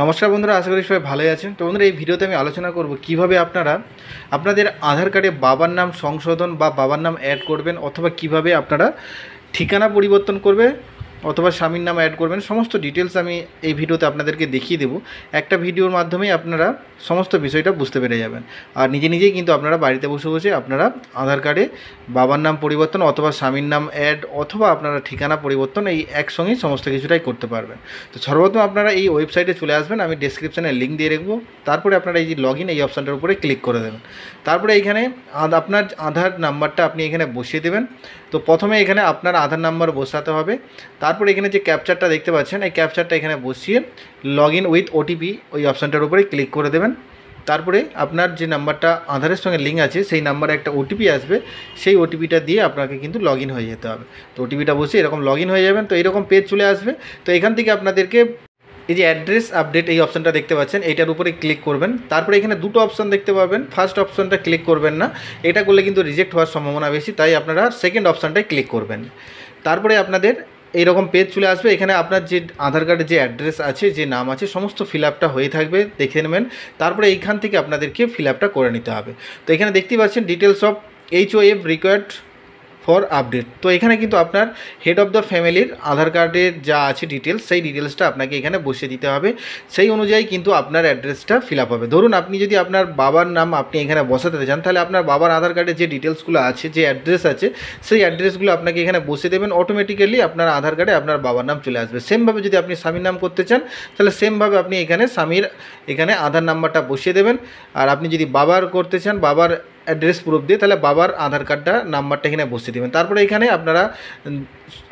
নমস্কার বন্ধুরা, আশা করি সবাই ভালোই আছেন। তো বন্ধুরা, এই ভিডিওতে আমি আলোচনা করব কিভাবে আপনারা আপনাদের আধার কার্ডে বাবার নাম সংশোধন বা বাবার নাম অ্যাড করবেন, অথবা কিভাবে আপনারা ঠিকানা পরিবর্তন করবে অথবা স্বামীর নাম অ্যাড করবেন। সমস্ত ডিটেলস আমি এই ভিডিওতে আপনাদেরকে দেখিয়ে দেবো। একটা ভিডিওর মাধ্যমেই আপনারা সমস্ত বিষয়টা বুঝতে পেরে যাবেন। আর নিজেই কিন্তু আপনারা বাড়িতে বসে বসে আপনারা আধার কার্ডে বাবার নাম পরিবর্তন অথবা স্বামীর নাম অ্যাড অথবা আপনারা ঠিকানা পরিবর্তন এই একসঙ্গেই সমস্ত কিছুটাই করতে পারবেন। তো সর্বপ্রথম আপনারা এই ওয়েবসাইটে চলে আসবেন, আমি ডেসক্রিপশানে লিঙ্ক দিয়ে রাখবো। তারপরে আপনারা এই যে লগ ইন এই অপশানটার উপরে ক্লিক করে দেবেন। তারপরে এইখানে আপনার আধার নাম্বারটা আপনি এখানে বসিয়ে দেবেন। তো প্রথমে এখানে আপনার আধার নাম্বার বসাতে হবে। তারপরে এখানে যে ক্যাপচারটা দেখতে পাচ্ছেন, এই ক্যাপচারটা এখানে বসিয়ে লগ ইন উইথ ওটিপি ওই অপশানটার উপরে ক্লিক করে দেবেন। তারপরে আপনার যে নাম্বারটা আধারের সঙ্গে লিঙ্ক আছে সেই নাম্বারে একটা ওটিপি আসবে, সেই ওটিপিটা দিয়ে আপনাকে কিন্তু লগ ইন হয়ে যেতে হবে। তো ওটিপিটা বসে এরকম লগ ইন হয়ে যাবেন। তো এরকম পেজ চলে আসবে। তো এখান থেকে আপনাদেরকে এই যে অ্যাড্রেস আপডেট এই অপশানটা দেখতে পাচ্ছেন, এইটার উপরে ক্লিক করবেন। তারপরে এখানে দুটো অপশান দেখতে পাবেন, ফার্স্ট অপশানটা ক্লিক করবেন না, এটা করলে কিন্তু রিজেক্ট হওয়ার সম্ভাবনা বেশি, তাই আপনারা সেকেন্ড অপশানটাই ক্লিক করবেন। তারপরে আপনাদের এইরকম পেজ চলে আসবে। এখানে আপনার যে আধার কার্ডের যে অ্যাড্রেস আছে, যে নাম আছে, সমস্ত ফিল আপটা হয়ে থাকবে, দেখে নেবেন। তারপরে এইখান থেকে আপনাদেরকে ফিল আপটা করে নিতে হবে। তো এখানে দেখতেই পাচ্ছেন details of HOF required for update. তো এখানে কিন্তু আপনার হেড অফ দ্য ফ্যামিলির আধার কার্ডের যা আছে ডিটেলস, সেই ডিটেলসটা আপনাকে এখানে বসিয়ে দিতে হবে। সেই অনুযায়ী কিন্তু আপনার অ্যাড্রেসটা ফিল আপ হবে। ধরুন আপনি যদি আপনার বাবার নাম আপনি এখানে বসাতে চান, তাহলে আপনার বাবার আধার কার্ডের যে ডিটেলসগুলো আছে, যে অ্যাড্রেস আছে, সেই অ্যাড্রেসগুলো আপনাকে এখানে বসিয়ে দেবেন। অটোমেটিক্যালি আপনার আধার কার্ডে আপনার বাবার নাম চলে আসবে। সেমভাবে যদি আপনি স্বামীর নাম করতে চান, তাহলে সেমভাবে আপনি এখানে স্বামীর এখানে আধার নাম্বারটা বসিয়ে দেবেন। আর আপনি যদি বাবার করতে চান, বাবার অ্যাড্রেস প্রুফ দিয়ে, তাহলে বাবার আধার কার্ডটা নাম্বারটা এখানে বসিয়ে দেবেন। তারপরে এখানে আপনারা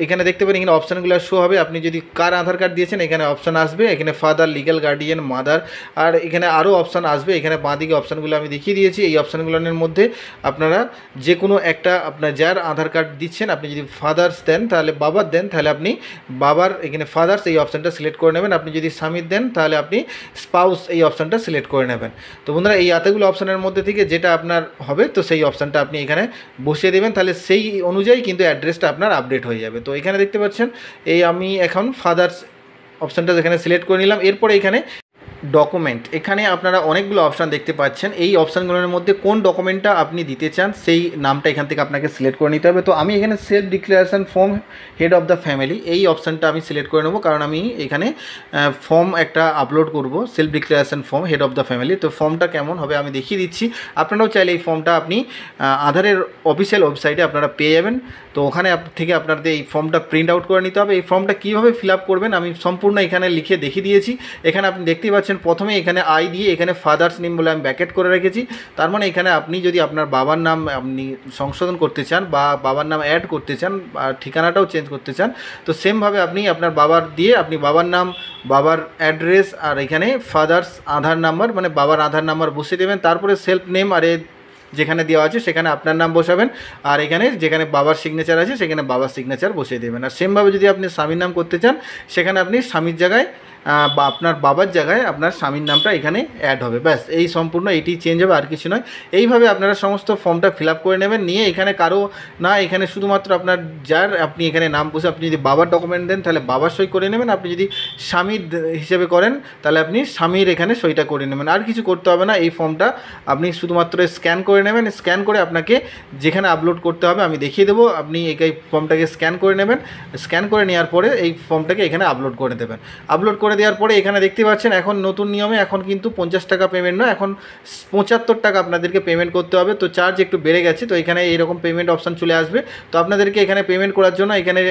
এখানে দেখতে পারেন, এখানে অপশানগুলো শো হবে। আপনি যদি কার আধার কার্ড দিয়েছেন, এখানে অপশান আসবে, এখানে ফাদার, লিগ্যাল গার্ডিয়ান, মাদার, আর এখানে আরও অপশান আসবে। এখানে বাঁদিকে অপশানগুলো আমি দেখিয়ে দিয়েছি। এই অপশানগুলোর মধ্যে আপনারা যে কোনো একটা, আপনার যার আধার কার্ড দিচ্ছেন, আপনি যদি ফাদার্স দেন তাহলে বাবার দেন, তাহলে আপনি বাবার এখানে ফাদার্স এই অপশানটা সিলেক্ট করে নেবেন। আপনি যদি স্বামীর দেন তাহলে আপনি স্পাউস এই অপশানটা সিলেক্ট করে নেবেন। তো বন্ধুরা, এই এতগুলো অপশানের মধ্যে থেকে যেটা আপনার হবে, তো সেই অপশানটা আপনি এখানে বসিয়ে দেবেন। তাহলে সেই অনুযায়ী কিন্তু অ্যাড্রেসটা আপনার আপডেট হয়ে যাবে। তো এখানে দেখতে পাচ্ছেন এই আমি এখন ফাদার্স অপশানটা এখানে সিলেক্ট করে নিলাম। এরপরে এখানে ডকুমেন্ট, এখানে আপনারা অনেকগুলো অপশান দেখতে পাচ্ছেন। এই অপশানগুলোর মধ্যে কোন ডকুমেন্টটা আপনি দিতে চান, সেই নামটা এখান থেকে আপনাকে সিলেক্ট করে নিতে হবে। তো আমি এখানে self declaration form head of the family এই অপশানটা আমি সিলেক্ট করে নেবো, কারণ আমি এখানে ফর্ম একটা আপলোড করব, self declaration form head of the family. তো ফর্মটা কেমন হবে আমি দেখিয়ে দিচ্ছি। আপনারাও চাইলে এই ফর্মটা আপনি আধারের অফিসিয়াল ওয়েবসাইটে আপনারা পেয়ে যাবেন। তো ওখানে থেকে আপনাদের এই ফর্মটা প্রিন্ট আউট করে নিতে হবে। এই ফর্মটা কীভাবে ফিল আপ করবেন আমি সম্পূর্ণ এখানে লিখে দেখিয়ে দিয়েছি। এখানে আপনি দেখতেই পাচ্ছেন, প্রথমে এখানে আই দিয়ে এখানে ফাদার্স নেম বলে আমি ব্র্যাকেট করে রেখেছি। তার মানে এখানে আপনি যদি আপনার বাবার নাম আপনি সংশোধন করতে চান বা বাবার নাম অ্যাড করতে চান বা ঠিকানাটাও চেঞ্জ করতে চান, তো সেমভাবে আপনি আপনার বাবার দিয়ে আপনি বাবার নাম, বাবার অ্যাড্রেস আর এখানে ফাদার্স আধার নাম্বার মানে বাবার আধার নাম্বার বসিয়ে দেবেন। তারপরে সেলফ নেম আর যেখানে দেওয়া আছে সেখানে আপনার নাম বসাবেন, আর এখানে যেখানে বাবার সিগনেচার আছে সেখানে বাবার সিগনেচার বসিয়ে দেবেন। আর সেমভাবে যদি আপনি স্বামীর নাম করতে চান, সেখানে আপনি স্বামীর জায়গায় বা আপনার বাবার জায়গায় আপনার স্বামীর নামটা এখানে অ্যাড হবে। ব্যাস, এই সম্পূর্ণ এইটি চেঞ্জ হবে, আর কিছু নয়। এইভাবে আপনারা সমস্ত ফর্মটা ফিল আপ করে নেবেন। নিয়ে এখানে কারো না, এখানে শুধুমাত্র আপনার যার আপনি এখানে নাম বসে, আপনি যদি বাবার ডকুমেন্ট দেন তাহলে বাবার সই করে নেবেন। আপনি যদি স্বামীর হিসেবে করেন তাহলে আপনি স্বামীর এখানে সইটা করে নেবেন। আর কিছু করতে হবে না। এই ফর্মটা আপনি শুধুমাত্র স্ক্যান করে নেবেন। স্ক্যান করে আপনাকে যেখানে আপলোড করতে হবে আমি দেখিয়ে দেবো। আপনি এই ফর্মটাকে স্ক্যান করে নেবেন। স্ক্যান করে নেওয়ার পরে এই ফর্মটাকে এখানে আপলোড করে দেবেন। আপলোড করে দেওয়ার পরে এখানে দেখতে পাচ্ছেন এখন নতুন নিয়মে এখন কিন্তু 50 টাকা পেমেন্ট নয়, এখন 75 টাকা আপনাদেরকে পেমেন্ট করতে হবে। তো চার্জ একটু বেড়ে গেছে। তো এখানে এইরকম পেমেন্ট অপশান চলে আসবে। তো আপনাদেরকে এখানে পেমেন্ট করার জন্য এখানে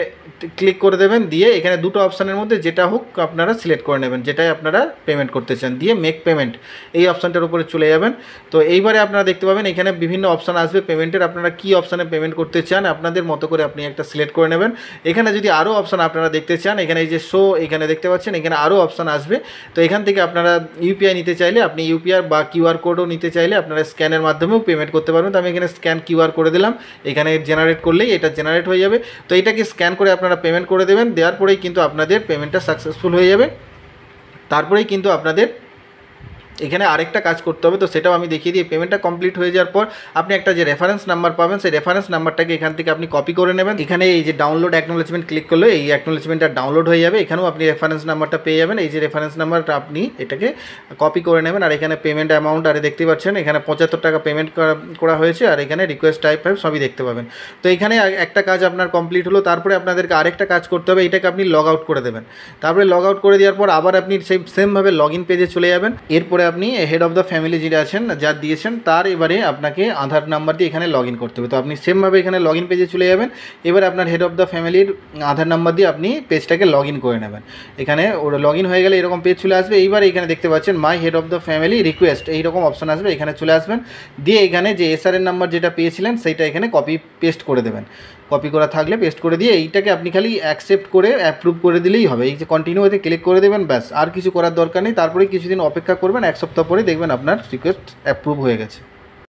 ক্লিক করে দেবেন। দিয়ে এখানে দুটো অপশানের মধ্যে যেটা হোক আপনারা সিলেক্ট করে নেবেন, যেটাই আপনারা পেমেন্ট করতে চান। দিয়ে মেক পেমেন্ট এই অপশানটার উপরে চলে যাবেন। তো এইবারে আপনারা দেখতে পাবেন এখানে বিভিন্ন অপশান আসবে পেমেন্টের। আপনারা কী অপশানে পেমেন্ট করতে চান আপনাদের মতো করে আপনি একটা সিলেক্ট করে নেবেন। এখানে যদি আরও অপশান আপনারা দেখতে চান, এখানে এই যে শো এখানে দেখতে পাচ্ছেন, এখানে আরও অপশান আসবে। তো এখান থেকে আপনারা ইউপিআই নিতে চাইলে আপনি ইউপিআই বা কিউআর কোডও নিতে চাইলে আপনারা স্ক্যানের মাধ্যমেও পেমেন্ট করতে পারবেন। তো আমি এখানে স্ক্যান কিউআর করে দিলাম। এখানে জেনারেট করলেই এটা জেনারেট হয়ে যাবে। তো এটাকে স্ক্যান করে আপনারা পেমেন্ট করে দেবেন। দেওয়ার পরেই কিন্তু আপনাদের পেমেন্টটা সাকসেসফুল হয়ে যাবে। তারপরেই কিন্তু আপনাদের এখানে আরেকটা কাজ করতে হবে, তো সেটাও আমি দেখিয়ে দিই। পেমেন্টটা কমপ্লিট হয়ে যাওয়ার পর আপনি একটা যে রেফারেন্স নাম্বার পাবেন, সেই রেফারেন্স নাম্বারটাকে এখান থেকে আপনি কপি করে নেবেন। এখানে এই যে ডাউনলোড অ্যাকনোলেজমেন্ট ক্লিক করলে এই অ্যাকনোলেজমেন্টটা ডাউনলোড হয়ে যাবে। এখানেও আপনি রেফারেন্স নাম্বারটা পেয়ে যাবেন। এই যে রেফারেন্স নাম্বারটা আপনি এটাকে কপি করে নেবেন। আর এখানে পেমেন্ট অ্যামাউন্ট আর দেখতে পাচ্ছেন এখানে 75 টাকা পেমেন্ট করা হয়েছে। আর এখানে রিকোয়েস্ট টাইপ সবই দেখতে পাবেন। তো এখানে একটা কাজ আপনার কমপ্লিট হলো। তারপরে আপনাদেরকে আরেকটা কাজ করতে হবে, এটাকে আপনি লগ আউট করে দেবেন। তারপরে লগ আউট করে দেওয়ার পর আবার আপনি সেমভাবে লগ ইন পেজে চলে যাবেন। এরপরে আপনি হেড অফ দ্য ফ্যামিলি যেটা আছেন, যার দিয়েছেন, তার এবারে আপনাকে আধার নাম্বার দিয়ে এখানে লগ ইন করতে হবে। তো আপনি সেমভাবে এখানে লগ ইন পেজে চলে যাবেন। এবার আপনার হেড অফ দ্য ফ্যামিলির আধার নাম্বার দিয়ে আপনি পেজটাকে লগ ইন করে নেবেন। এখানে ওর লগ ইন হয়ে গেলে এরকম পেজ চলে আসবে। এইবার এখানে দেখতে পাচ্ছেন my head of the family request এইরকম অপশন আসবে, এখানে চলে আসবেন। দিয়ে এখানে যে এসআরএন নাম্বার যেটা পেয়েছিলেন সেইটা এখানে কপি পেস্ট করে দেবেন। কপি করা থাকলে পেস্ট করে দিয়ে এইটাকে আপনি খালি অ্যাকসেপ্ট করে অ্যাপ্রুভ করে দিলেই হবে। এই যে কন্টিনিউ এতে ক্লিক করে দেবেন, ব্যাস আর কিছু করার দরকার নেই। তারপরে কিছুদিন অপেক্ষা করবেন, এক সপ্তাহ পরে দেখবেন আপনার রিকোয়েস্ট অ্যাপ্রুভ হয়ে গেছে।